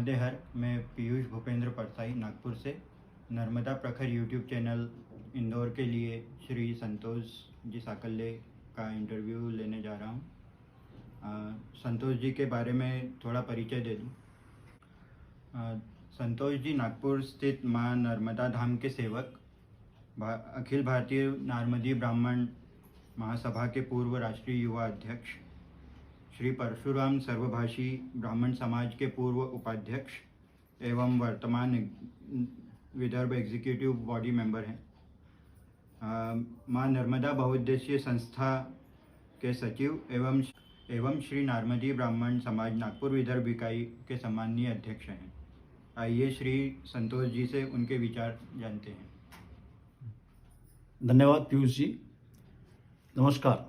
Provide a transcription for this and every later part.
नर्मदे हर। मैं पीयूष भूपेंद्र परसाई नागपुर से नर्मदा प्रखर यूट्यूब चैनल इंदौर के लिए श्री संतोष जी साकल्ले का इंटरव्यू लेने जा रहा हूँ। संतोष जी के बारे में थोड़ा परिचय दे दूँ। संतोष जी नागपुर स्थित माँ नर्मदा धाम के सेवक, अखिल भारतीय नारमदी ब्राह्मण महासभा के पूर्व राष्ट्रीय युवा अध्यक्ष, श्री परशुराम सर्वभाषी ब्राह्मण समाज के पूर्व उपाध्यक्ष एवं वर्तमान विदर्भ एग्जीक्यूटिव बॉडी मेंबर हैं। माँ नर्मदा बहुउद्देशीय संस्था के सचिव एवं श्री नारमदी ब्राह्मण समाज नागपुर विदर्भ इकाई के सम्माननीय अध्यक्ष हैं। आइए श्री संतोष जी से उनके विचार जानते हैं। धन्यवाद पीयूष जी। नमस्कार।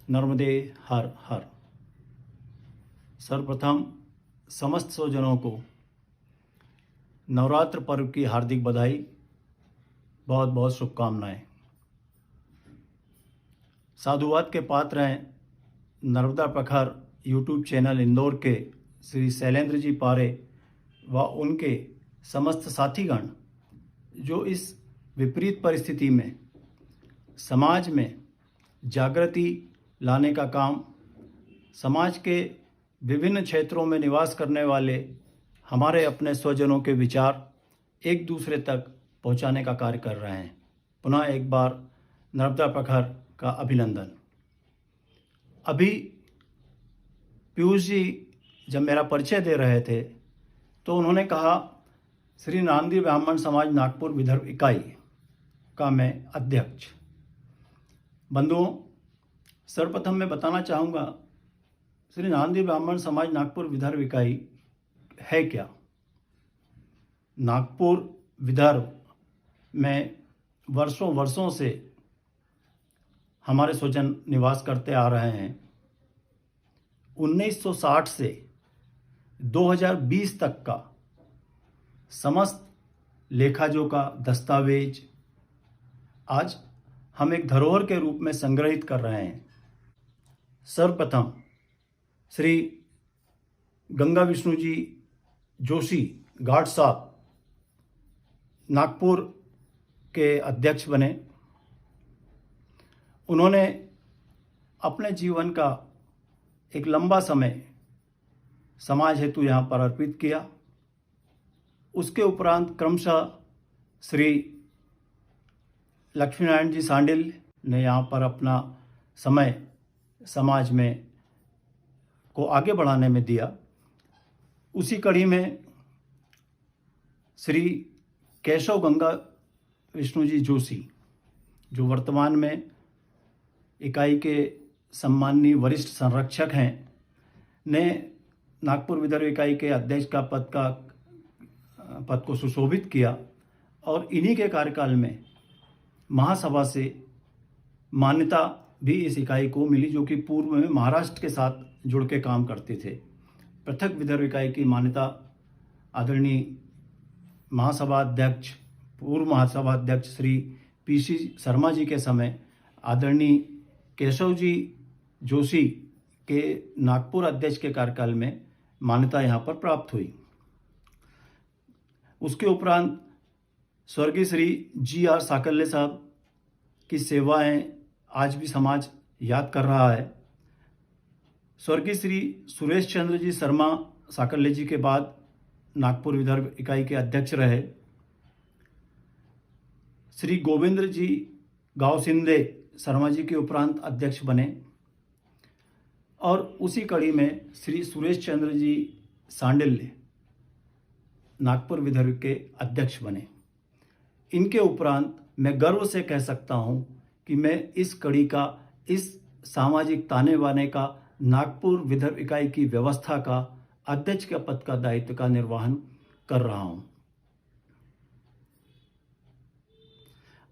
नर्मदे हर हर। सर्वप्रथम समस्त स्वजनों को नवरात्र पर्व की हार्दिक बधाई, बहुत बहुत शुभकामनाएं। साधुवाद के पात्र हैं नर्मदा प्रखर यूट्यूब चैनल इंदौर के श्री शैलेंद्र जी पारे व उनके समस्त साथीगण, जो इस विपरीत परिस्थिति में समाज में जागृति लाने का काम, समाज के विभिन्न क्षेत्रों में निवास करने वाले हमारे अपने स्वजनों के विचार एक दूसरे तक पहुंचाने का कार्य कर रहे हैं। पुनः एक बार नर्मदा प्रखर का अभिनंदन। अभी पीयूष जी जब मेरा परिचय दे रहे थे तो उन्होंने कहा श्री नारमदी ब्राह्मण समाज नागपुर विदर्भ इकाई का मैं अध्यक्ष। बंधुओं, सर्वप्रथम मैं बताना चाहूँगा श्री नारमदी ब्राह्मण समाज नागपुर विदर्भ इकाई है क्या। नागपुर विदर्भ में वर्षों से हमारे स्वजन निवास करते आ रहे हैं। 1960 से 2020 तक का समस्त लेखाजोखा दस्तावेज आज हम एक धरोहर के रूप में संग्रहित कर रहे हैं। सर्वप्रथम श्री गंगा विष्णु जी जोशी घाट साहब नागपुर के अध्यक्ष बने। उन्होंने अपने जीवन का एक लंबा समय समाज हेतु यहाँ पर अर्पित किया। उसके उपरांत क्रमशः श्री लक्ष्मीनारायण जी सांडिल ने यहाँ पर अपना समय समाज में को आगे बढ़ाने में दिया। उसी कड़ी में श्री केशव गंगा विष्णु जी जोशी, जो वर्तमान में इकाई के सम्माननीय वरिष्ठ संरक्षक हैं, ने नागपुर विदर्भ इकाई के अध्यक्ष का पद को सुशोभित किया और इन्हीं के कार्यकाल में महासभा से मान्यता भी इस इकाई को मिली, जो कि पूर्व में महाराष्ट्र के साथ जुड़ के काम करते थे। पृथक विदर्भ इकाई की मान्यता आदरणीय महासभा अध्यक्ष, पूर्व महासभा अध्यक्ष श्री पीसी शर्मा जी के समय आदरणीय केशव जी जोशी के नागपुर अध्यक्ष के कार्यकाल में मान्यता यहाँ पर प्राप्त हुई। उसके उपरांत स्वर्गीय श्री जी.आर. साकल्ले साहब की सेवाएं आज भी समाज याद कर रहा है। स्वर्गीय श्री सुरेश चंद्र जी शर्मा साकल्ले जी के बाद नागपुर विदर्भ इकाई के अध्यक्ष रहे। श्री गोविंद्र जी गांव सिंधे शर्मा जी के उपरांत अध्यक्ष बने और उसी कड़ी में श्री सुरेश चंद्र जी सांडिल नागपुर विदर्भ के अध्यक्ष बने। इनके उपरांत मैं गर्व से कह सकता हूं कि मैं इस कड़ी का, इस सामाजिक ताने बाने का, नागपुर विदर्भ इकाई की व्यवस्था का अध्यक्ष के पद का दायित्व का निर्वहन कर रहा हूं।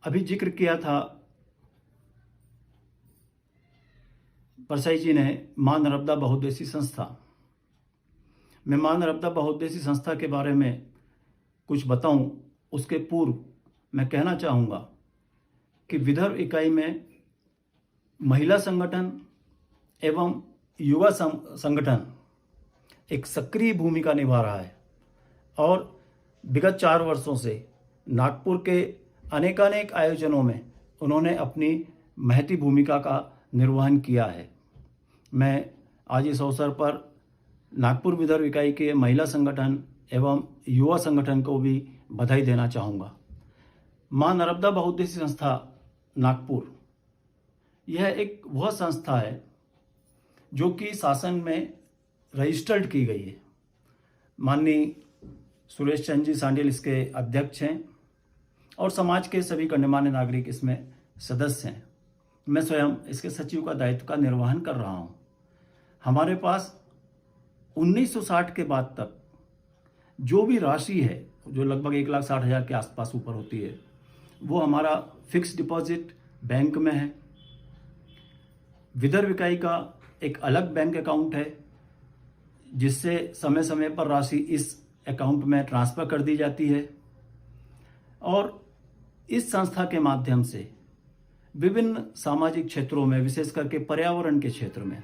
अभी जिक्र किया था परसाई जी ने मां नर्मदा बहुउद्देशीय संस्था। मैं मां नर्मदा बहुउद्देशीय संस्था के बारे में कुछ बताऊं उसके पूर्व मैं कहना चाहूँगा कि विदर्भ इकाई में महिला संगठन एवं युवा संगठन एक सक्रिय भूमिका निभा रहा है और विगत 4 वर्षों से नागपुर के अनेकानेक आयोजनों में उन्होंने अपनी महती भूमिका का निर्वहन किया है। मैं आज इस अवसर पर नागपुर विदर्भ इकाई के महिला संगठन एवं युवा संगठन को भी बधाई देना चाहूँगा। माँ नर्मदा बहुउद्देशीय संस्था नागपुर यह एक वह संस्था है जो कि शासन में रजिस्टर्ड की गई है। माननीय सुरेश चंद्र जी सांडिल इसके अध्यक्ष हैं और समाज के सभी गणमान्य नागरिक इसमें सदस्य हैं। मैं स्वयं इसके सचिव का दायित्व का निर्वहन कर रहा हूं। हमारे पास 1960 के बाद तक जो भी राशि है, जो लगभग 1,60,000 के आसपास ऊपर होती है, वो हमारा फिक्स डिपॉजिट बैंक में है। विदर्भ इकाई का एक अलग बैंक अकाउंट है जिससे समय समय पर राशि इस अकाउंट में ट्रांसफ़र कर दी जाती है और इस संस्था के माध्यम से विभिन्न सामाजिक क्षेत्रों में, विशेष करके पर्यावरण के क्षेत्र में,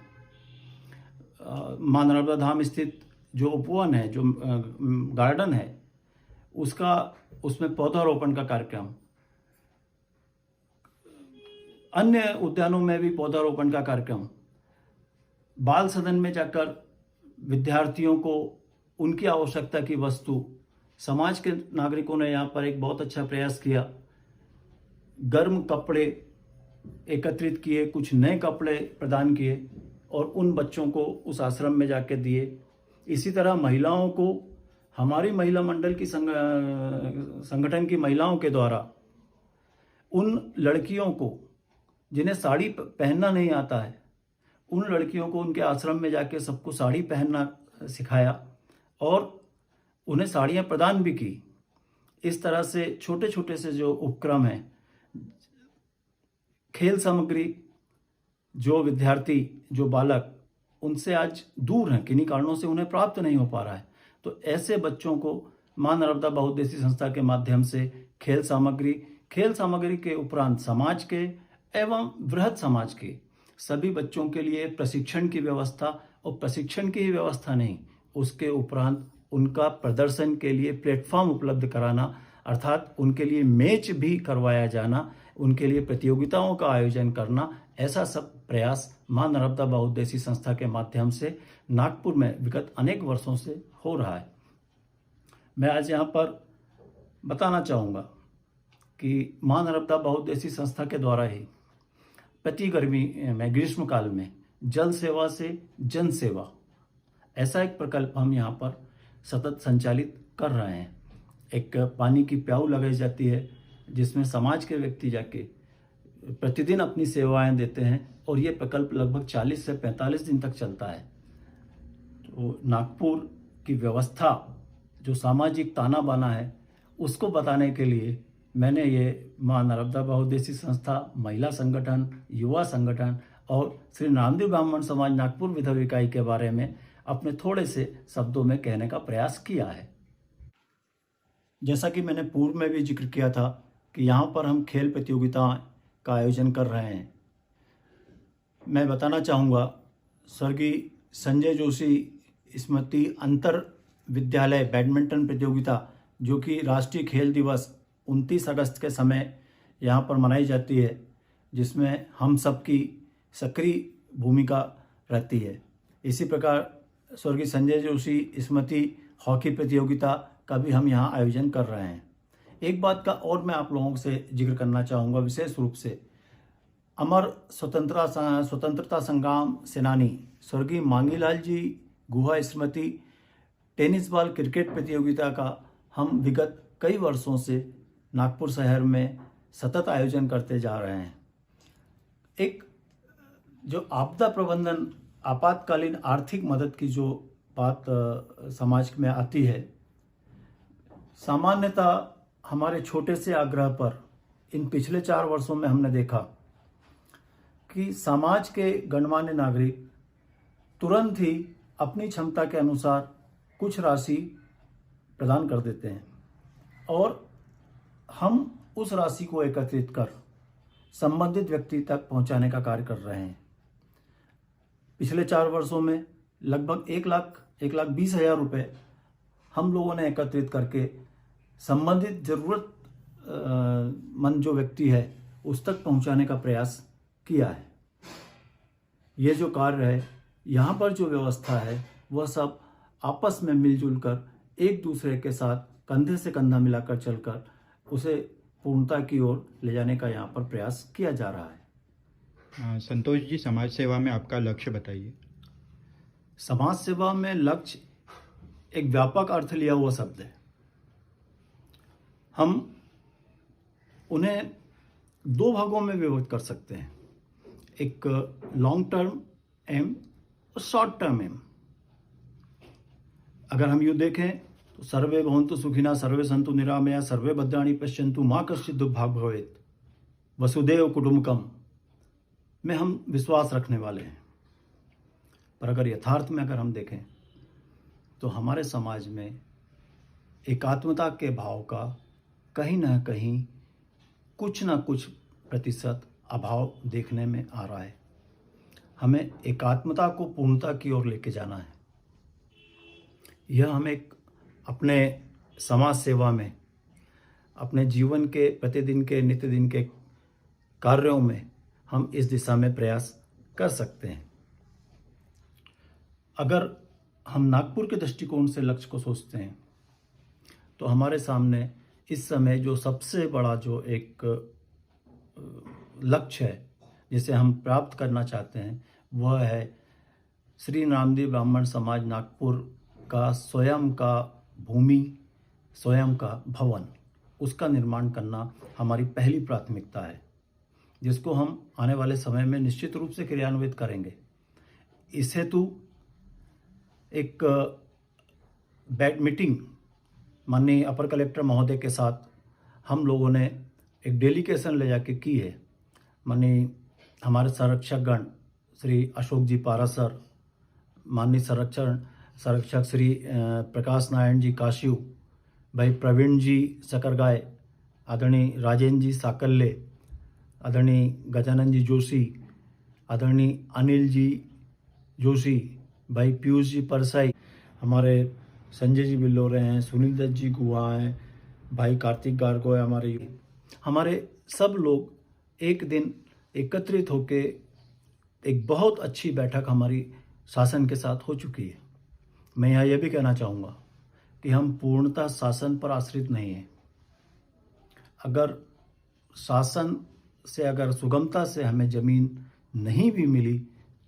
माँ नर्मदा धाम स्थित जो उपवन है, जो गार्डन है, उसमें पौधारोपण का कार्यक्रम, अन्य उद्यानों में भी पौधारोपण का कार्यक्रम, बाल सदन में जाकर विद्यार्थियों को उनकी आवश्यकता की वस्तु, समाज के नागरिकों ने यहाँ पर एक बहुत अच्छा प्रयास किया। गर्म कपड़े एकत्रित किए, कुछ नए कपड़े प्रदान किए और उन बच्चों को उस आश्रम में जाके दिए। इसी तरह महिलाओं को हमारी महिला मंडल की संगठन की महिलाओं के द्वारा उन लड़कियों को जिन्हें साड़ी पहनना नहीं आता है, उन लड़कियों को उनके आश्रम में जाके सबको साड़ी पहनना सिखाया और उन्हें साड़ियाँ प्रदान भी की। इस तरह से छोटे छोटे से जो उपक्रम हैं, खेल सामग्री, जो विद्यार्थी, जो बालक उनसे आज दूर हैं, किन्हीं कारणों से उन्हें प्राप्त नहीं हो पा रहा है, तो ऐसे बच्चों को माँ नर्मदा बहुउद्देशीय संस्था के माध्यम से खेल सामग्री के उपरांत समाज के एवं वृहद समाज के सभी बच्चों के लिए प्रशिक्षण की व्यवस्था, और प्रशिक्षण की ही व्यवस्था नहीं, उसके उपरांत उनका प्रदर्शन के लिए प्लेटफॉर्म उपलब्ध कराना, अर्थात उनके लिए मैच भी करवाया जाना, उनके लिए प्रतियोगिताओं का आयोजन करना, ऐसा सब प्रयास माँ नर्मदा बहुउद्देशीय संस्था के माध्यम से नागपुर में विगत अनेक वर्षों से हो रहा है। मैं आज यहाँ पर बताना चाहूँगा कि माँ नर्मदा बहुउद्देशीय संस्था के द्वारा ही प्रति गर्मी में, ग्रीष्म काल में जल सेवा से जन सेवा, ऐसा एक प्रकल्प हम यहाँ पर सतत संचालित कर रहे हैं। एक पानी की प्याऊ लगाई जाती है जिसमें समाज के व्यक्ति जाके प्रतिदिन अपनी सेवाएं देते हैं और ये प्रकल्प लगभग 40 से 45 दिन तक चलता है। तो नागपुर की व्यवस्था, जो सामाजिक ताना बाना है, उसको बताने के लिए मैंने ये माँ नर्मदा बहुउद्देशीय संस्था, महिला संगठन, युवा संगठन और श्री नामदेव ब्राह्मण समाज नागपुर विदर्भ इकाई के बारे में अपने थोड़े से शब्दों में कहने का प्रयास किया है। जैसा कि मैंने पूर्व में भी जिक्र किया था कि यहाँ पर हम खेल प्रतियोगिता का आयोजन कर रहे हैं। मैं बताना चाहूँगा, स्वर्गीय संजय जोशी स्मृति अंतर विद्यालय बैडमिंटन प्रतियोगिता, जो कि राष्ट्रीय खेल दिवस 29 अगस्त के समय यहाँ पर मनाई जाती है, जिसमें हम सब की सक्रिय भूमिका रहती है। इसी प्रकार स्वर्गीय संजय जोशी स्मृति हॉकी प्रतियोगिता का भी हम यहाँ आयोजन कर रहे हैं। एक बात का और मैं आप लोगों से जिक्र करना चाहूँगा, विशेष रूप से अमर स्वतंत्रता संग्राम सेनानी स्वर्गीय मांगीलाल जी गुहा स्मृति टेनिस बॉल क्रिकेट प्रतियोगिता का हम विगत कई वर्षों से नागपुर शहर में सतत आयोजन करते जा रहे हैं। एक जो आपदा प्रबंधन, आपातकालीन आर्थिक मदद की जो बात समाज में आती है, सामान्यतः हमारे छोटे से आग्रह पर इन पिछले 4 वर्षों में हमने देखा कि समाज के गणमान्य नागरिक तुरंत ही अपनी क्षमता के अनुसार कुछ राशि प्रदान कर देते हैं और हम उस राशि को एकत्रित कर संबंधित व्यक्ति तक पहुंचाने का कार्य कर रहे हैं। पिछले 4 वर्षों में लगभग 1,20,000 रुपये हम लोगों ने एकत्रित करके संबंधित ज़रूरतमंद जो व्यक्ति है उस तक पहुंचाने का प्रयास किया है। ये जो कार्य है, यहाँ पर जो व्यवस्था है, वह सब आपस में मिलजुल कर एक दूसरे के साथ कंधे से कंधा मिलाकर चलकर उसे पूर्णता की ओर ले जाने का यहाँ पर प्रयास किया जा रहा है। संतोष जी, समाज सेवा में आपका लक्ष्य बताइए। समाज सेवा में लक्ष्य एक व्यापक अर्थ लिया हुआ शब्द है। हम उन्हें दो भागों में विभक्त कर सकते हैं, एक लॉन्ग टर्म एम और शॉर्ट टर्म एम। अगर हम यूँ देखें तो सर्वे भवन्तु सुखिनः, सर्वे सन्तु निरामया, सर्वे भद्राणि पश्यन्तु, मा कश्चित् दुर्भाग् भवेत्, वसुधैव कुटुम्बकम् में हम विश्वास रखने वाले हैं। पर अगर यथार्थ में अगर हम देखें तो हमारे समाज में एकात्मता के भाव का कहीं ना कहीं कुछ ना कुछ प्रतिशत अभाव देखने में आ रहा है। हमें एकात्मता को पूर्णता की ओर लेके जाना है। यह हम एक अपने समाज सेवा में, अपने जीवन के प्रतिदिन के नित्य दिन के कार्यों में हम इस दिशा में प्रयास कर सकते हैं। अगर हम नागपुर के दृष्टिकोण से लक्ष्य को सोचते हैं तो हमारे सामने इस समय जो सबसे बड़ा जो एक लक्ष्य है जिसे हम प्राप्त करना चाहते हैं, वह है श्री नामदेव ब्राह्मण समाज नागपुर का स्वयं का भूमि, स्वयं का भवन, उसका निर्माण करना हमारी पहली प्राथमिकता है, जिसको हम आने वाले समय में निश्चित रूप से क्रियान्वित करेंगे। इस हेतु एक मीटिंग माननीय अपर कलेक्टर महोदय के साथ हम लोगों ने एक डेलीगेशन ले जाके की है। माननीय हमारे संरक्षकगण श्री अशोक जी पारा सर, माननीय संरक्षक श्री प्रकाश नारायण जी काशियू, भाई प्रवीण जी सकरगाय, आदरणीय राजेंद्र जी साकल्ले, आदरणीय गजानन जी जोशी, आदरणीय अनिल जी जोशी, भाई पीयूष जी परसाई, हमारे संजय जी बिल्लोरे हैं, सुनील दत्त जी गुहा हैं, भाई कार्तिक गार्गो है, हमारे सब लोग एक दिन एकत्रित होके एक बहुत अच्छी बैठक हमारी शासन के साथ हो चुकी है। मैं यहाँ यह भी कहना चाहूँगा कि हम पूर्णतः शासन पर आश्रित नहीं हैं। अगर शासन से अगर सुगमता से हमें ज़मीन नहीं भी मिली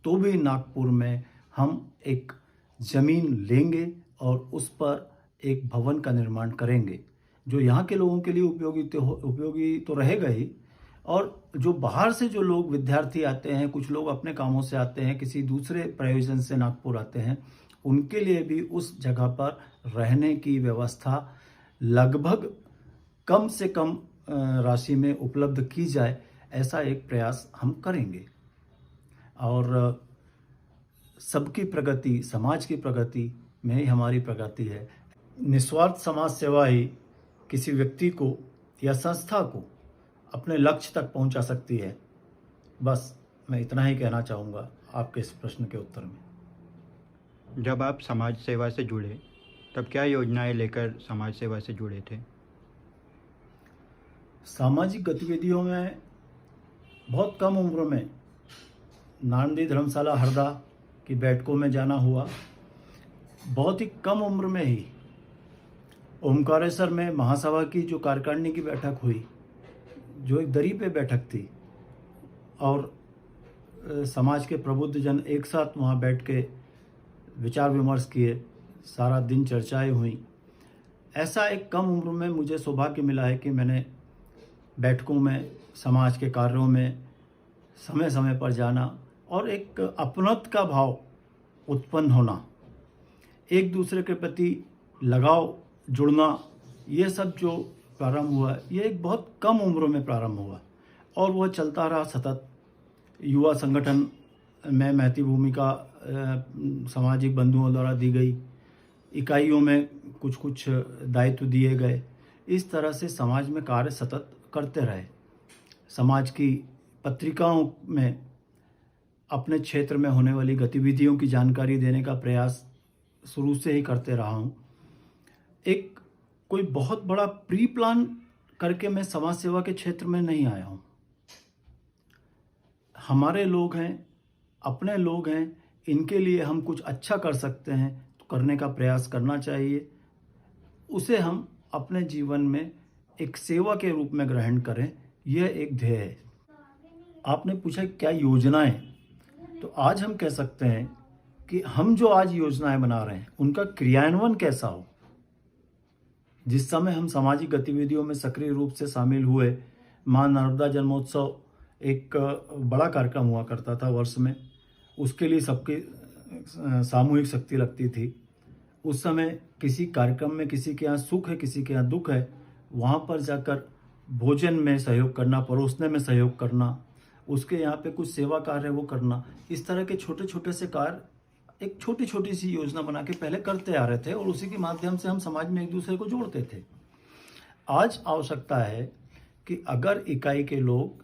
तो भी नागपुर में हम एक ज़मीन लेंगे और उस पर एक भवन का निर्माण करेंगे, जो यहाँ के लोगों के लिए उपयोगी तो रहेगा ही, और जो बाहर से जो लोग विद्यार्थी आते हैं, कुछ लोग अपने कामों से आते हैं, किसी दूसरे प्रयोजन से नागपुर आते हैं, उनके लिए भी उस जगह पर रहने की व्यवस्था लगभग कम से कम राशि में उपलब्ध की जाए, ऐसा एक प्रयास हम करेंगे। और सबकी प्रगति, समाज की प्रगति में ही हमारी प्रगति है। निस्वार्थ समाज सेवा ही किसी व्यक्ति को या संस्था को अपने लक्ष्य तक पहुंचा सकती है। बस मैं इतना ही कहना चाहूँगा आपके इस प्रश्न के उत्तर में। जब आप समाज सेवा से जुड़े तब क्या योजनाएं लेकर समाज सेवा से जुड़े थे? सामाजिक गतिविधियों में बहुत कम उम्र में नांदी धर्मशाला हरदा की बैठकों में जाना हुआ। बहुत ही कम उम्र में ही ओमकारेश्वर में महासभा की जो कार्यकारिणी की बैठक हुई, जो एक दरी पे बैठक थी और समाज के प्रबुद्ध जन एक साथ वहाँ बैठ के विचार विमर्श किए, सारा दिन चर्चाएं हुई। ऐसा एक कम उम्र में मुझे सौभाग्य मिला है कि मैंने बैठकों में, समाज के कार्यों में समय समय पर जाना और एक अपनत्व का भाव उत्पन्न होना, एक दूसरे के प्रति लगाव जुड़ना, ये सब जो प्रारंभ हुआ, ये एक बहुत कम उम्र में प्रारंभ हुआ और वह चलता रहा सतत। युवा संगठन में महती भूमिका सामाजिक बंधुओं द्वारा दी गई, इकाइयों में कुछ कुछ दायित्व दिए गए। इस तरह से समाज में कार्य सतत करते रहे। समाज की पत्रिकाओं में अपने क्षेत्र में होने वाली गतिविधियों की जानकारी देने का प्रयास शुरू से ही करते रहा हूँ। एक कोई बहुत बड़ा प्री प्लान करके मैं समाज सेवा के क्षेत्र में नहीं आया हूँ। हमारे लोग हैं, अपने लोग हैं, इनके लिए हम कुछ अच्छा कर सकते हैं तो करने का प्रयास करना चाहिए। उसे हम अपने जीवन में एक सेवा के रूप में ग्रहण करें, यह एक ध्येय है। आपने पूछा क्या योजनाएं, तो आज हम कह सकते हैं कि हम जो आज योजनाएं बना रहे हैं उनका क्रियान्वयन कैसा हो। जिस समय हम सामाजिक गतिविधियों में सक्रिय रूप से शामिल हुए, मां नर्मदा जन्मोत्सव एक बड़ा कार्यक्रम हुआ करता था वर्ष में, उसके लिए सबकी सामूहिक शक्ति लगती थी। उस समय किसी कार्यक्रम में किसी के यहाँ सुख है, किसी के यहाँ दुख है, वहाँ पर जाकर भोजन में सहयोग करना, परोसने में सहयोग करना, उसके यहाँ पे कुछ सेवा कार्य वो करना, इस तरह के छोटे छोटे से कार्य एक छोटी छोटी सी योजना बना के पहले करते आ रहे थे और उसी के माध्यम से हम समाज में एक दूसरे को जोड़ते थे। आज आवश्यकता है कि अगर इकाई के लोग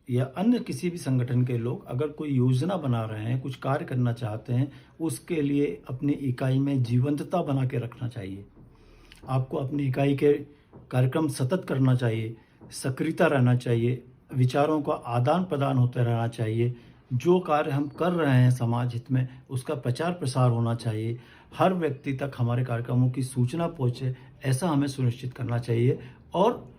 या अन्य किसी भी संगठन के लोग अगर कोई योजना बना रहे हैं, कुछ कार्य करना चाहते हैं, उसके लिए अपनी इकाई में जीवंतता बना के रखना चाहिए। आपको अपनी इकाई के कार्यक्रम सतत करना चाहिए, सक्रियता रहना चाहिए, विचारों का आदान प्रदान होते रहना चाहिए। जो कार्य हम कर रहे हैं समाज हित में, उसका प्रचार प्रसार होना चाहिए। हर व्यक्ति तक हमारे कार्यक्रमों की सूचना पहुँचे, ऐसा हमें सुनिश्चित करना चाहिए। और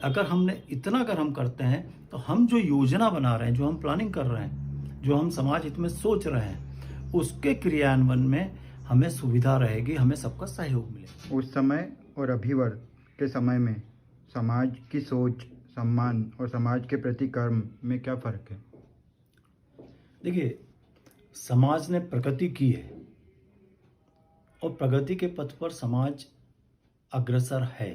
अगर हम करते हैं तो हम जो योजना बना रहे हैं, जो हम प्लानिंग कर रहे हैं, जो हम समाज हित में सोच रहे हैं, उसके क्रियान्वयन में हमें सुविधा रहेगी, हमें सबका सहयोग मिलेगा। उस समय और अभी वर्ग के समय में समाज की सोच, सम्मान और समाज के प्रति कर्म में क्या फ़र्क है? देखिए, समाज ने प्रगति की है और प्रगति के पथ पर समाज अग्रसर है।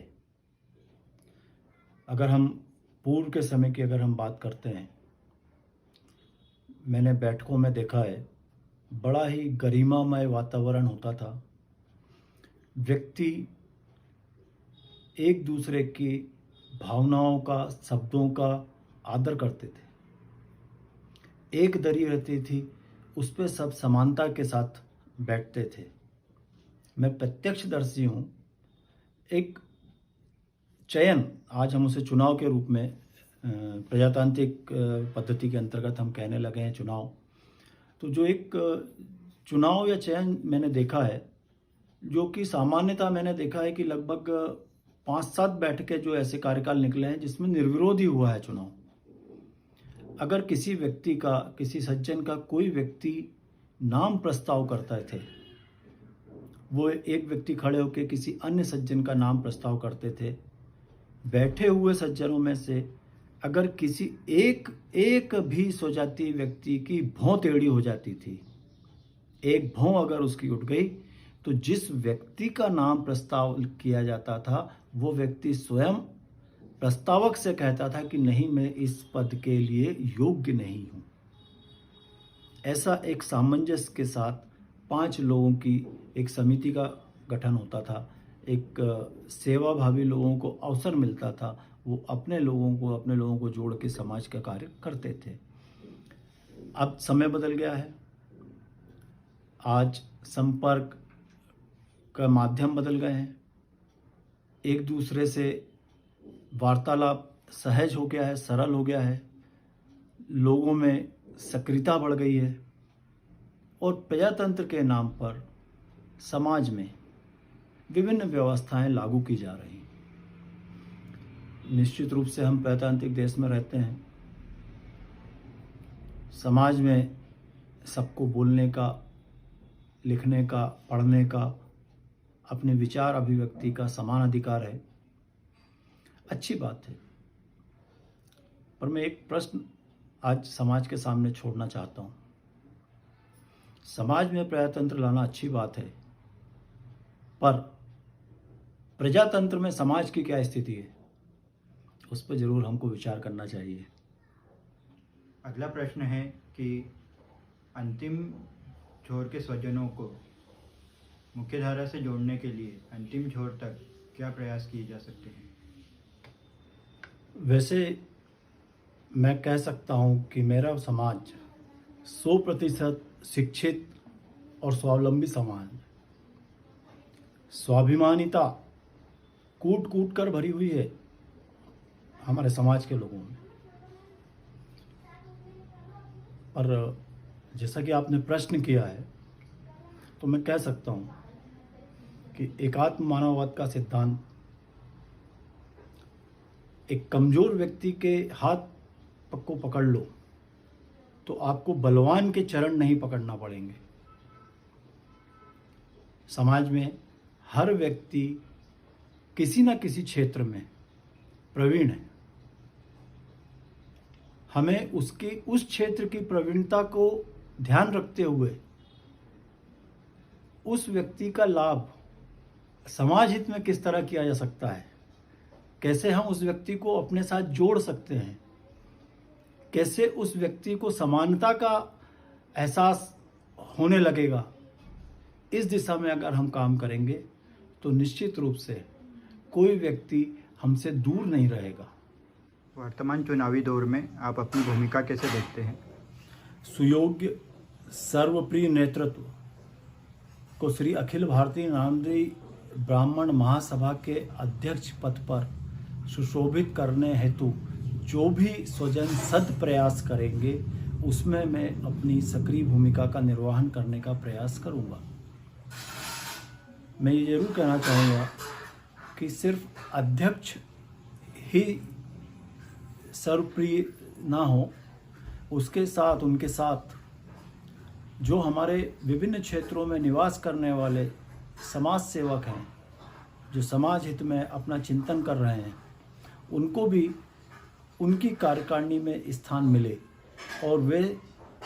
अगर हम पूर्व के समय की अगर हम बात करते हैं, मैंने बैठकों में देखा है, बड़ा ही गरिमामय वातावरण होता था। व्यक्ति एक दूसरे की भावनाओं का, शब्दों का आदर करते थे। एक दरी रहती थी, उस पर सब समानता के साथ बैठते थे। मैं प्रत्यक्षदर्शी हूँ। एक चयन, आज हम उसे चुनाव के रूप में प्रजातांत्रिक पद्धति के अंतर्गत हम कहने लगे हैं चुनाव। तो जो एक चुनाव या चयन मैंने देखा है, जो कि सामान्यतः मैंने देखा है कि लगभग 5-7 बैठकें जो ऐसे कार्यकाल निकले हैं जिसमें निर्विरोध ही हुआ है चुनाव। अगर किसी व्यक्ति का, किसी सज्जन का कोई व्यक्ति नाम प्रस्ताव करते थे, वो एक व्यक्ति खड़े होकर किसी अन्य सज्जन का नाम प्रस्ताव करते थे। बैठे हुए सज्जनों में से अगर किसी एक भी स्वजातीय व्यक्ति की भौं टेढ़ी हो जाती थी, एक भौं अगर उसकी उठ गई, तो जिस व्यक्ति का नाम प्रस्ताव किया जाता था वो व्यक्ति स्वयं प्रस्तावक से कहता था कि नहीं, मैं इस पद के लिए योग्य नहीं हूँ। ऐसा एक सामंजस्य के साथ 5 लोगों की एक समिति का गठन होता था। एक सेवाभावी लोगों को अवसर मिलता था, वो अपने लोगों को जोड़ के समाज का कार्य करते थे। अब समय बदल गया है, आज संपर्क का माध्यम बदल गए हैं, एक दूसरे से वार्तालाप सहज हो गया है, सरल हो गया है, लोगों में सक्रियता बढ़ गई है और प्रजातंत्र के नाम पर समाज में विभिन्न व्यवस्थाएं लागू की जा रही हैं। निश्चित रूप से हम प्रजातांत्रिक देश में रहते हैं। समाज में सबको बोलने का, लिखने का, पढ़ने का, अपने विचार अभिव्यक्ति का समान अधिकार है। अच्छी बात है, पर मैं एक प्रश्न आज समाज के सामने छोड़ना चाहता हूँ। समाज में प्रजातंत्र लाना अच्छी बात है, पर प्रजातंत्र में समाज की क्या स्थिति है, उस पर जरूर हमको विचार करना चाहिए। अगला प्रश्न है कि अंतिम छोर के स्वजनों को मुख्यधारा से जोड़ने के लिए अंतिम छोर तक क्या प्रयास किए जा सकते हैं? वैसे मैं कह सकता हूँ कि मेरा समाज 100% शिक्षित और स्वावलंबी समाज है। स्वाभिमानिता कूट कूट कर भरी हुई है हमारे समाज के लोगों में। और जैसा कि आपने प्रश्न किया है, तो मैं कह सकता हूँ कि एकात्म मानववाद का सिद्धांत एक कमजोर व्यक्ति के हाथ को पकड़ लो तो आपको बलवान के चरण नहीं पकड़ना पड़ेंगे। समाज में हर व्यक्ति किसी न किसी क्षेत्र में प्रवीण है। हमें उसकी उस क्षेत्र की प्रवीणता को ध्यान रखते हुए उस व्यक्ति का लाभ समाज हित में किस तरह किया जा सकता है, कैसे हम उस व्यक्ति को अपने साथ जोड़ सकते हैं, कैसे उस व्यक्ति को समानता का एहसास होने लगेगा, इस दिशा में अगर हम काम करेंगे तो निश्चित रूप से कोई व्यक्ति हमसे दूर नहीं रहेगा। वर्तमान चुनावी दौर में आप अपनी भूमिका कैसे देखते हैं? सुयोग्य सर्वप्रिय नेतृत्व को श्री अखिल भारतीय नामदेव ब्राह्मण महासभा के अध्यक्ष पद पर सुशोभित करने हेतु जो भी स्वजन सद प्रयास करेंगे उसमें मैं अपनी सक्रिय भूमिका का निर्वहन करने का प्रयास करूंगा। मैं ये जरूर कहना चाहूँगा कि सिर्फ अध्यक्ष ही सर्वप्रिय ना हो, उसके साथ उनके साथ जो हमारे विभिन्न क्षेत्रों में निवास करने वाले समाज सेवक हैं, जो समाज हित में अपना चिंतन कर रहे हैं, उनको भी उनकी कार्यकारिणी में स्थान मिले और वे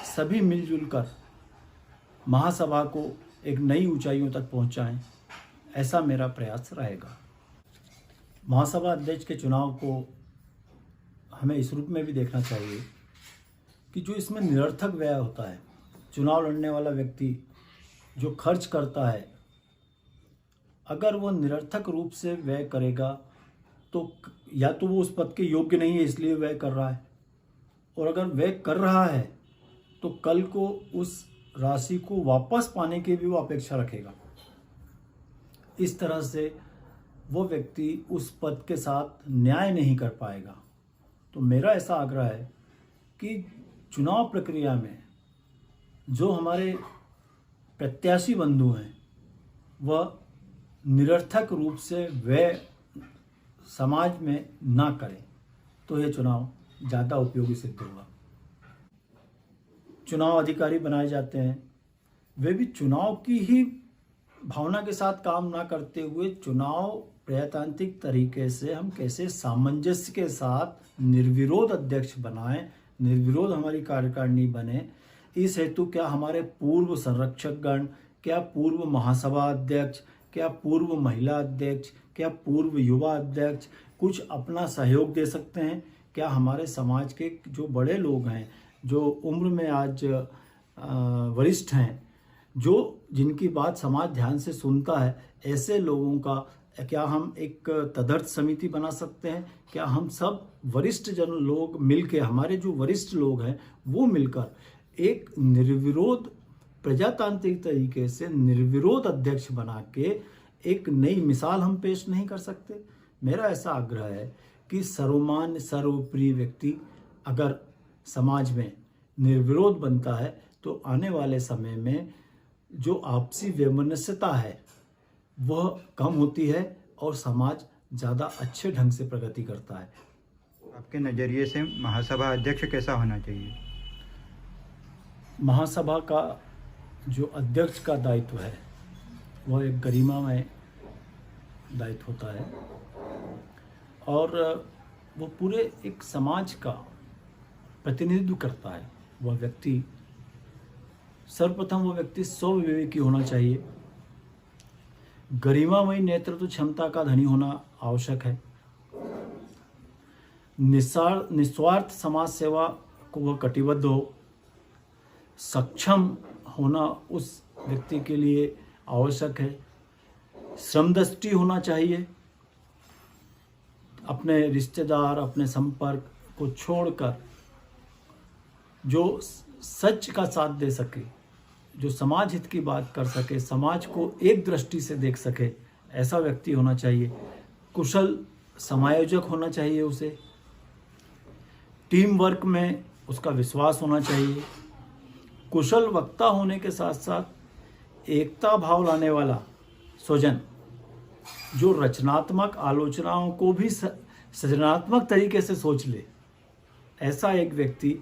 सभी मिलजुल कर महासभा को एक नई ऊंचाइयों तक पहुंचाएं, ऐसा मेरा प्रयास रहेगा। महासभा अध्यक्ष के चुनाव को हमें इस रूप में भी देखना चाहिए कि जो इसमें निरर्थक व्यय होता है, चुनाव लड़ने वाला व्यक्ति जो खर्च करता है, अगर वो निरर्थक रूप से व्यय करेगा तो या तो वो उस पद के योग्य नहीं है इसलिए व्यय कर रहा है, और अगर व्यय कर रहा है तो कल को उस राशि को वापस पाने की भी वो अपेक्षा रखेगा। इस तरह से वो व्यक्ति उस पद के साथ न्याय नहीं कर पाएगा। तो मेरा ऐसा आग्रह है कि चुनाव प्रक्रिया में जो हमारे प्रत्याशी बंधु हैं वह निरर्थक रूप से व्यय समाज में ना करें, तो यह चुनाव ज़्यादा उपयोगी सिद्ध होगा। चुनाव अधिकारी बनाए जाते हैं, वे भी चुनाव की ही भावना के साथ काम ना करते हुए चुनाव प्रजातांत्रिक तरीके से हम कैसे सामंजस्य के साथ निर्विरोध अध्यक्ष बनाएं, निर्विरोध हमारी कार्यकारिणी बने, इस हेतु क्या हमारे पूर्व संरक्षकगण, क्या पूर्व महासभा अध्यक्ष, क्या पूर्व महिला अध्यक्ष, क्या पूर्व युवा अध्यक्ष कुछ अपना सहयोग दे सकते हैं? क्या हमारे समाज के जो बड़े लोग हैं, जो उम्र में आज वरिष्ठ हैं, जो जिनकी बात समाज ध्यान से सुनता है, ऐसे लोगों का क्या हम एक तदर्थ समिति बना सकते हैं? क्या हम सब वरिष्ठ जन लोग मिलकर, हमारे जो वरिष्ठ लोग हैं वो मिलकर एक निर्विरोध प्रजातांत्रिक तरीके से निर्विरोध अध्यक्ष बना के एक नई मिसाल हम पेश नहीं कर सकते? मेरा ऐसा आग्रह है कि सर्वमान्य सर्वप्रिय व्यक्ति अगर समाज में निर्विरोध बनता है तो आने वाले समय में जो आपसी वैमनस्यता है वह कम होती है और समाज ज़्यादा अच्छे ढंग से प्रगति करता है। आपके नज़रिए से महासभा अध्यक्ष कैसा होना चाहिए? महासभा का जो अध्यक्ष का दायित्व है वह एक गरिमामय दायित्व होता है और वो पूरे एक समाज का प्रतिनिधित्व करता है। वह व्यक्ति सर्वप्रथम वो व्यक्ति स्वविवेकी होना चाहिए, गरिमामयी नेतृत्व क्षमता का धनी होना आवश्यक है, निस्वार्थ समाज सेवा को वह कटिबद्ध हो, सक्षम होना उस व्यक्ति के लिए आवश्यक है, श्रमदृष्टि होना चाहिए, अपने रिश्तेदार अपने संपर्क को छोड़कर जो सच का साथ दे सके, जो समाज हित की बात कर सके, समाज को एक दृष्टि से देख सके, ऐसा व्यक्ति होना चाहिए। कुशल समायोजक होना चाहिए उसे। टीम वर्क में उसका विश्वास होना चाहिए। कुशल वक्ता होने के साथ साथ एकता भाव लाने वाला स्वजन, जो रचनात्मक आलोचनाओं को भी सृजनात्मक तरीके से सोच ले, ऐसा एक व्यक्ति,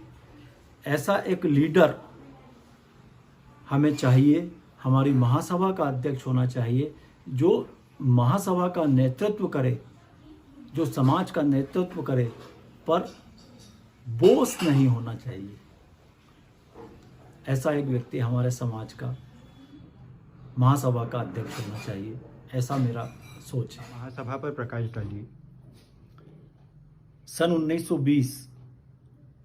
ऐसा एक लीडर हमें चाहिए। हमारी महासभा का अध्यक्ष होना चाहिए, जो महासभा का नेतृत्व करे, जो समाज का नेतृत्व करे, पर बोस नहीं होना चाहिए। ऐसा एक व्यक्ति हमारे समाज का महासभा का अध्यक्ष होना चाहिए, ऐसा मेरा सोच है। महासभा पर प्रकाश डालिए। सन 1920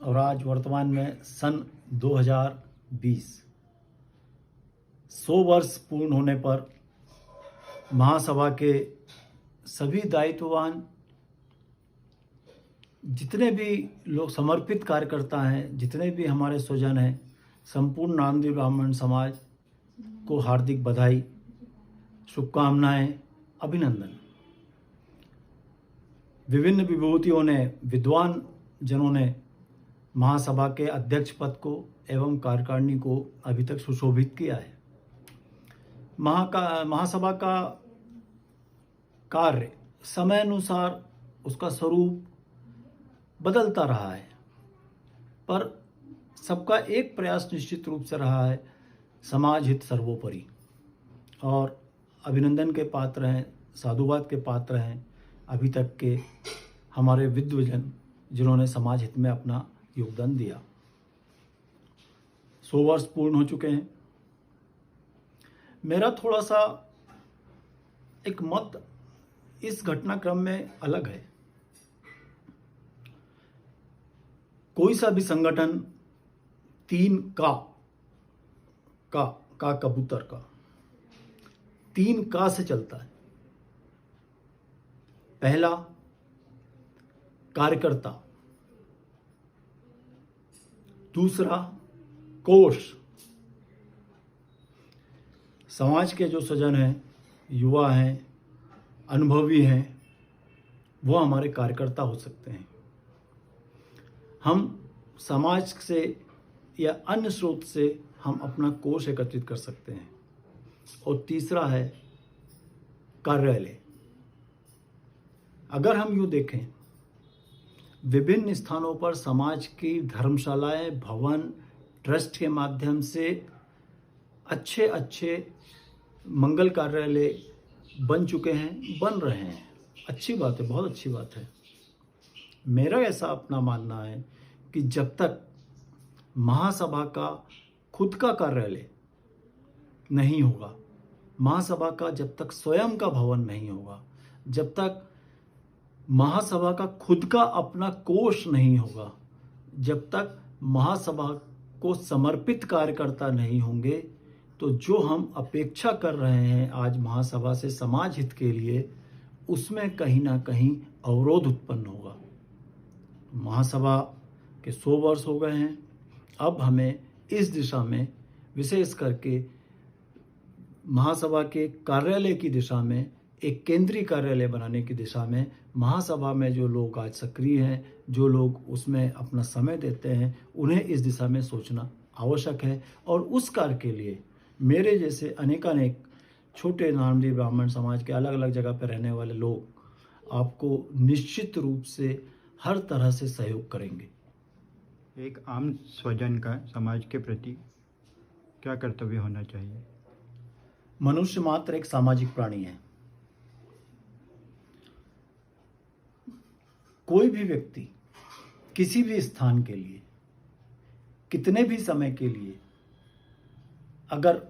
और आज वर्तमान में सन 2020, 100 वर्ष पूर्ण होने पर महासभा के सभी दायित्ववान, जितने भी लोग समर्पित कार्यकर्ता हैं, जितने भी हमारे स्वजन हैं, संपूर्ण नामदेव ब्राह्मण समाज को हार्दिक बधाई, शुभकामनाएं, अभिनंदन। विभिन्न विभूतियों ने, विद्वान जनों ने महासभा के अध्यक्ष पद को एवं कार्यकारिणी को अभी तक सुशोभित किया है। महासभा का कार्य समय अनुसार उसका स्वरूप बदलता रहा है, पर सबका एक प्रयास निश्चित रूप से रहा है, समाज हित सर्वोपरि। और अभिनंदन के पात्र हैं, साधुवाद के पात्र हैं अभी तक के हमारे विद्वजन, जिन्होंने समाज हित में अपना योगदान दिया। 100 वर्ष पूर्ण हो चुके हैं। मेरा थोड़ा सा एक मत इस घटनाक्रम में अलग है। कोई सा भी संगठन 3 का कबूतर का 3 का से चलता है। पहला, कार्यकर्ता। दूसरा, कोष। समाज के जो स्वजन हैं, युवा हैं, अनुभवी हैं, वो हमारे कार्यकर्ता हो सकते हैं। हम समाज से या अन्य स्रोत से हम अपना कोष एकत्रित कर सकते हैं। और तीसरा है कार्यालय। अगर हम यूँ देखें, विभिन्न स्थानों पर समाज की धर्मशालाएं, भवन, ट्रस्ट के माध्यम से अच्छे अच्छे मंगल कार्यालय बन चुके हैं, बन रहे हैं। अच्छी बात है, बहुत अच्छी बात है। मेरा ऐसा अपना मानना है कि जब तक महासभा का खुद का कार्यालय नहीं होगा, महासभा का जब तक स्वयं का भवन नहीं होगा, जब तक महासभा का खुद का अपना कोष नहीं होगा, जब तक महासभा को समर्पित कार्यकर्ता नहीं होंगे, तो जो हम अपेक्षा कर रहे हैं आज महासभा से समाज हित के लिए, उसमें कहीं ना कहीं अवरोध उत्पन्न होगा। महासभा के 100 वर्ष हो गए हैं। अब हमें इस दिशा में, विशेष करके महासभा के कार्यालय की दिशा में, एक केंद्रीय कार्यालय बनाने की दिशा में, महासभा में जो लोग आज सक्रिय हैं, जो लोग उसमें अपना समय देते हैं, उन्हें इस दिशा में सोचना आवश्यक है। और उस कार्य के लिए मेरे जैसे अनेकानेक छोटे नामदेव ब्राह्मण समाज के अलग अलग जगह पर रहने वाले लोग आपको निश्चित रूप से हर तरह से सहयोग करेंगे। एक आम स्वजन का समाज के प्रति क्या कर्तव्य होना चाहिए? मनुष्य मात्र एक सामाजिक प्राणी है। कोई भी व्यक्ति किसी भी स्थान के लिए, कितने भी समय के लिए अगर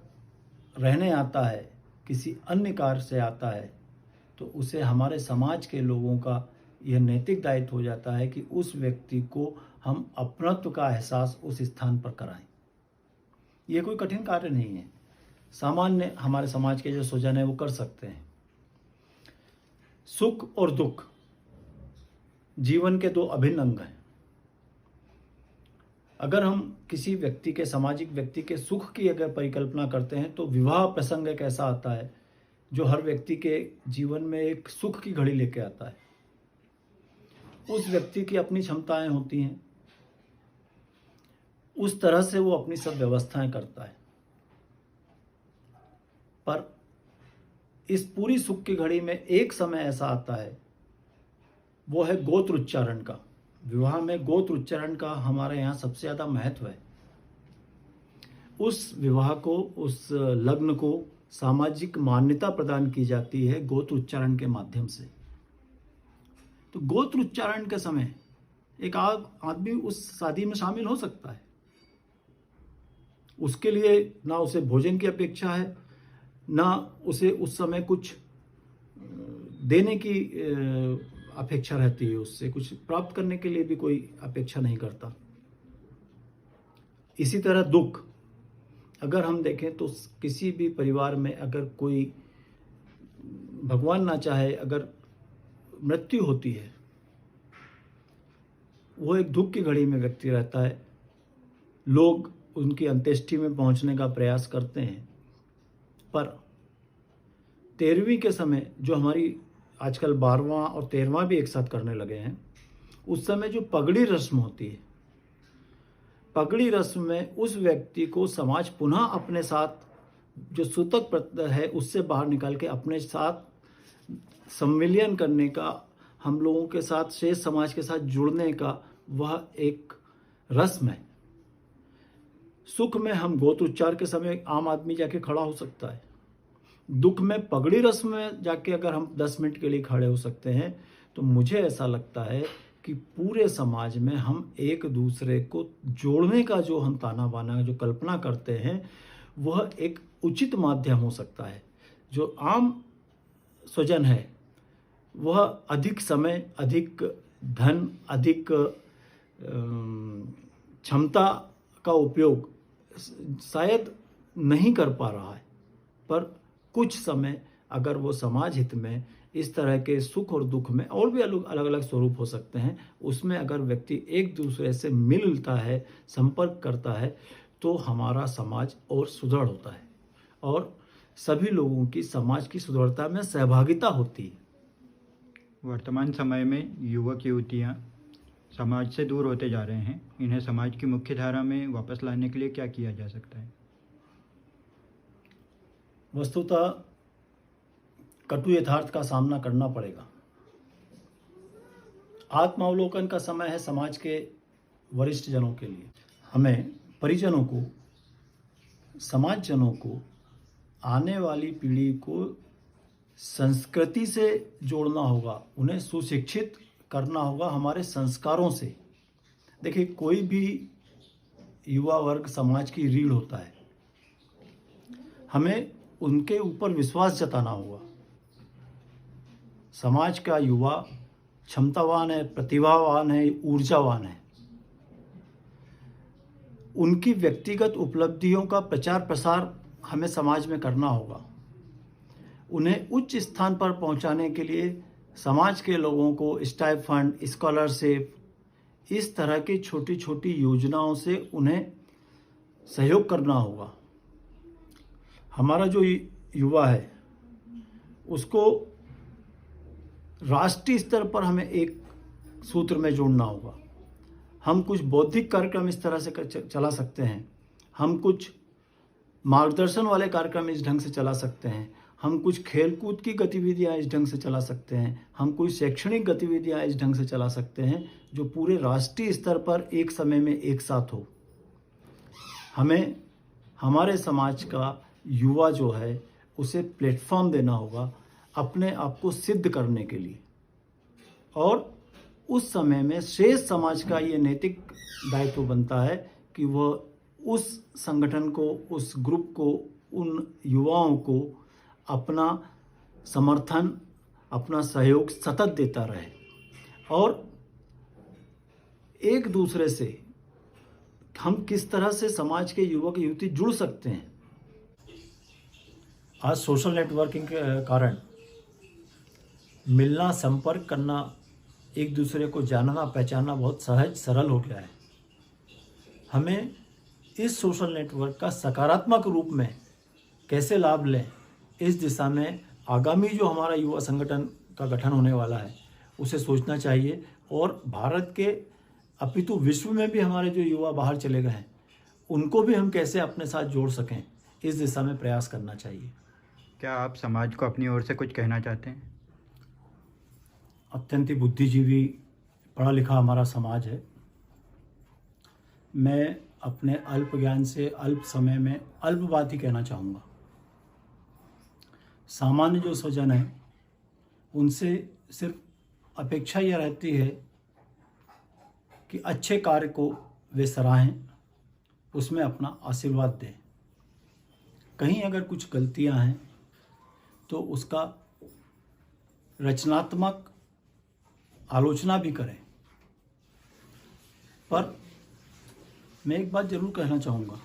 रहने आता है, किसी अन्य कार्य से आता है, तो उसे हमारे समाज के लोगों का यह नैतिक दायित्व हो जाता है कि उस व्यक्ति को हम अपनत्व का एहसास उस स्थान पर कराएं। यह कोई कठिन कार्य नहीं है, सामान्य हमारे समाज के जो स्वजन है वो कर सकते हैं। सुख और दुख जीवन के 2 अभिन्न अंग हैं। अगर हम किसी व्यक्ति के, सामाजिक व्यक्ति के सुख की अगर परिकल्पना करते हैं, तो विवाह प्रसंग एक ऐसा आता है जो हर व्यक्ति के जीवन में एक सुख की घड़ी लेके आता है। उस व्यक्ति की अपनी क्षमताएं होती हैं, उस तरह से वो अपनी सब व्यवस्थाएं करता है। पर इस पूरी सुख की घड़ी में एक समय ऐसा आता है, वो है गोत्र उच्चारण का। विवाह में गोत्र उच्चारण का हमारे यहाँ सबसे ज़्यादा महत्व है। उस विवाह को, उस लग्न को सामाजिक मान्यता प्रदान की जाती है गोत्र उच्चारण के माध्यम से। तो गोत्र उच्चारण के समय एक आदमी उस शादी में शामिल हो सकता है। उसके लिए ना उसे भोजन की अपेक्षा है, ना उसे उस समय कुछ देने की अपेक्षा रहती है, उससे कुछ प्राप्त करने के लिए भी कोई अपेक्षा नहीं करता। इसी तरह दुख, अगर हम देखें तो किसी भी परिवार में अगर कोई, भगवान ना चाहे, अगर मृत्यु होती है, वो एक दुख की घड़ी में व्यक्ति रहता है। लोग उनकी अंत्येष्टि में पहुंचने का प्रयास करते हैं, पर 13वीं के समय, जो हमारी आजकल 12वां और 13वां भी एक साथ करने लगे हैं, उस समय जो पगड़ी रस्म होती है, पगड़ी रस्म में उस व्यक्ति को समाज पुनः अपने साथ, जो सूतक प्रत्यय है उससे बाहर निकाल के अपने साथ संविलियन करने का, हम लोगों के साथ, शेष समाज के साथ जुड़ने का वह एक रस्म है। सुख में हम गोत्र उच्चार के समय आम आदमी जाके खड़ा हो सकता है। दुख में पगड़ी रस्म में जाके अगर हम 10 मिनट के लिए खड़े हो सकते हैं, तो मुझे ऐसा लगता है कि पूरे समाज में हम एक दूसरे को जोड़ने का जो हम ताना बाना, जो कल्पना करते हैं, वह एक उचित माध्यम हो सकता है। जो आम स्वजन है वह अधिक समय, अधिक धन, अधिक क्षमता का उपयोग शायद नहीं कर पा रहा है, पर कुछ समय अगर वो समाज हित में इस तरह के सुख और दुख में, और भी अलग अलग स्वरूप हो सकते हैं, उसमें अगर व्यक्ति एक दूसरे से मिलता है, संपर्क करता है, तो हमारा समाज और सुदृढ़ होता है और सभी लोगों की समाज की सुदृढ़ता में सहभागिता होती है। वर्तमान समय में युवक युवतियाँ समाज से दूर होते जा रहे हैं। इन्हें समाज की मुख्य धारा में वापस लाने के लिए क्या किया जा सकता है? वस्तुतः कटु यथार्थ का सामना करना पड़ेगा। आत्मावलोकन का समय है समाज के वरिष्ठ जनों के लिए। हमें परिजनों को, समाजजनों को, आने वाली पीढ़ी को संस्कृति से जोड़ना होगा, उन्हें सुशिक्षित करना होगा हमारे संस्कारों से। देखिए, कोई भी युवा वर्ग समाज की रीढ़ होता है। हमें उनके ऊपर विश्वास जताना होगा। समाज का युवा क्षमतावान है, प्रतिभावान है, ऊर्जावान है। उनकी व्यक्तिगत उपलब्धियों का प्रचार प्रसार हमें समाज में करना होगा। उन्हें उच्च स्थान पर पहुंचाने के लिए समाज के लोगों को स्टाइपेंड, स्कॉलरशिप, इस तरह की छोटी छोटी योजनाओं से उन्हें सहयोग करना होगा। हमारा जो युवा है उसको राष्ट्रीय स्तर पर हमें एक सूत्र में जोड़ना होगा। हम कुछ बौद्धिक कार्यक्रम इस तरह से चला सकते हैं, हम कुछ मार्गदर्शन वाले कार्यक्रम इस ढंग से चला सकते हैं, हम कुछ खेलकूद की गतिविधियां इस ढंग से चला सकते हैं, हम कोई शैक्षणिक गतिविधियां इस ढंग से चला सकते हैं जो पूरे राष्ट्रीय स्तर पर एक समय में एक साथ हो। हमें हमारे समाज का युवा जो है उसे प्लेटफॉर्म देना होगा अपने आप को सिद्ध करने के लिए, और उस समय में शेष समाज का ये नैतिक दायित्व बनता है कि वह उस संगठन को, उस ग्रुप को, उन युवाओं को अपना समर्थन, अपना सहयोग सतत देता रहे और एक दूसरे से हम किस तरह से समाज के युवक युवती जुड़ सकते हैं। आज सोशल नेटवर्किंग के कारण मिलना, संपर्क करना, एक दूसरे को जानना पहचानना बहुत सहज सरल हो गया है। हमें इस सोशल नेटवर्क का सकारात्मक रूप में कैसे लाभ लें, इस दिशा में आगामी जो हमारा युवा संगठन का गठन होने वाला है उसे सोचना चाहिए, और भारत के अपितु विश्व में भी हमारे जो युवा बाहर चले गए हैं उनको भी हम कैसे अपने साथ जोड़ सकें, इस दिशा में प्रयास करना चाहिए। क्या आप समाज को अपनी ओर से कुछ कहना चाहते हैं? अत्यंत ही बुद्धिजीवी पढ़ा लिखा हमारा समाज है। मैं अपने अल्प ज्ञान से अल्प समय में अल्प बात ही कहना चाहूँगा। सामान्य जो स्वजन है उनसे सिर्फ अपेक्षा यह रहती है कि अच्छे कार्य को वे सराहें, उसमें अपना आशीर्वाद दें। कहीं अगर कुछ गलतियां हैं तो उसका रचनात्मक आलोचना भी करें। पर मैं एक बात जरूर कहना चाहूँगा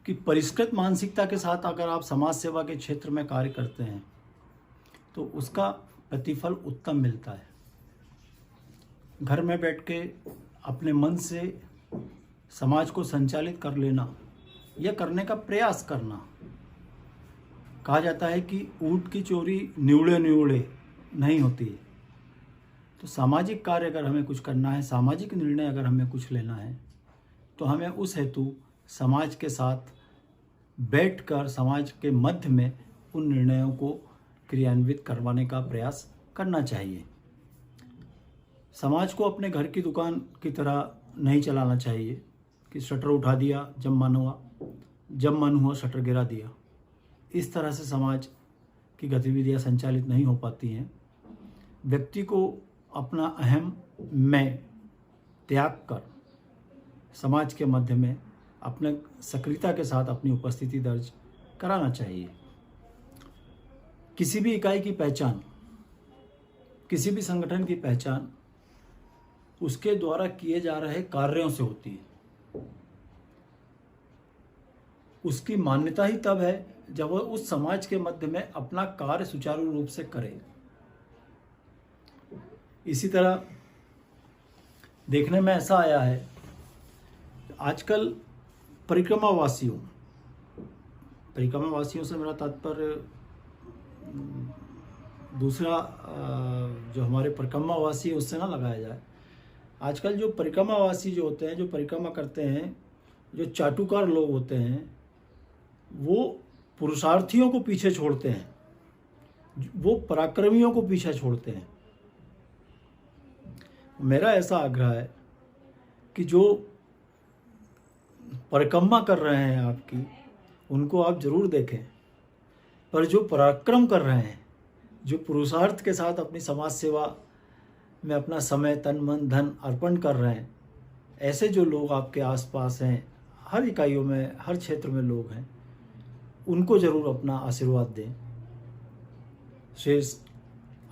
कि परिष्कृत मानसिकता के साथ अगर आप समाज सेवा के क्षेत्र में कार्य करते हैं तो उसका प्रतिफल उत्तम मिलता है। घर में बैठ के अपने मन से समाज को संचालित कर लेना या करने का प्रयास करना, कहा जाता है कि ऊँट की चोरी न्यूड़े न्यूड़े नहीं होती है। तो सामाजिक कार्य अगर हमें कुछ करना है, सामाजिक निर्णय अगर हमें कुछ लेना है, तो हमें उस हेतु समाज के साथ बैठकर समाज के मध्य में उन निर्णयों को क्रियान्वित करवाने का प्रयास करना चाहिए। समाज को अपने घर की दुकान की तरह नहीं चलाना चाहिए कि शटर उठा दिया जब मन हुआ शटर गिरा दिया। इस तरह से समाज की गतिविधियां संचालित नहीं हो पाती हैं। व्यक्ति को अपना अहम मैं त्याग कर समाज के मध्य में अपने सक्रियता के साथ अपनी उपस्थिति दर्ज कराना चाहिए। किसी भी इकाई की पहचान, किसी भी संगठन की पहचान उसके द्वारा किए जा रहे कार्यों से होती है। उसकी मान्यता ही तब है जब वह उस समाज के मध्य में अपना कार्य सुचारू रूप से करे। इसी तरह देखने में ऐसा आया है, आजकल परिक्रमावासियों से मेरा तात्पर्य दूसरा जो हमारे परिक्रमावासी है उससे ना लगाया जाए। आजकल जो परिक्रमावासी जो होते हैं, जो परिक्रमा करते हैं, जो चाटुकार लोग होते हैं, वो पुरुषार्थियों को पीछे छोड़ते हैं, वो पराक्रमियों को पीछे छोड़ते हैं। मेरा ऐसा आग्रह है कि जो परिक्रमा कर रहे हैं आपकी, उनको आप जरूर देखें, पर जो पराक्रम कर रहे हैं, जो पुरुषार्थ के साथ अपनी समाज सेवा में अपना समय तन मन धन अर्पण कर रहे हैं, ऐसे जो लोग आपके आसपास हैं, हर इकाइयों में, हर क्षेत्र में लोग हैं, उनको जरूर अपना आशीर्वाद दें। शेष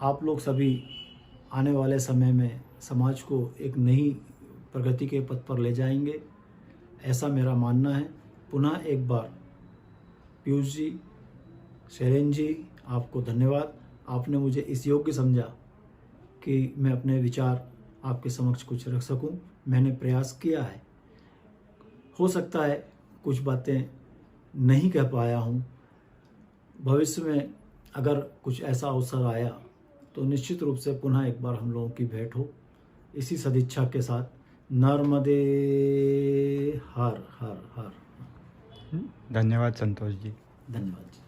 आप लोग सभी आने वाले समय में समाज को एक नई प्रगति के पथ पर ले जाएंगे, ऐसा मेरा मानना है। पुनः एक बार पीयूष जी, शैलेंद्र जी, आपको धन्यवाद। आपने मुझे इस योग्य समझा कि मैं अपने विचार आपके समक्ष कुछ रख सकूं। मैंने प्रयास किया है। हो सकता है कुछ बातें नहीं कह पाया हूं। भविष्य में अगर कुछ ऐसा अवसर आया तो निश्चित रूप से पुनः एक बार हम लोगों की भेंट हो। इसी सदिच्छा के साथ नर्मदे हर हर हर। धन्यवाद संतोष जी। धन्यवाद जी।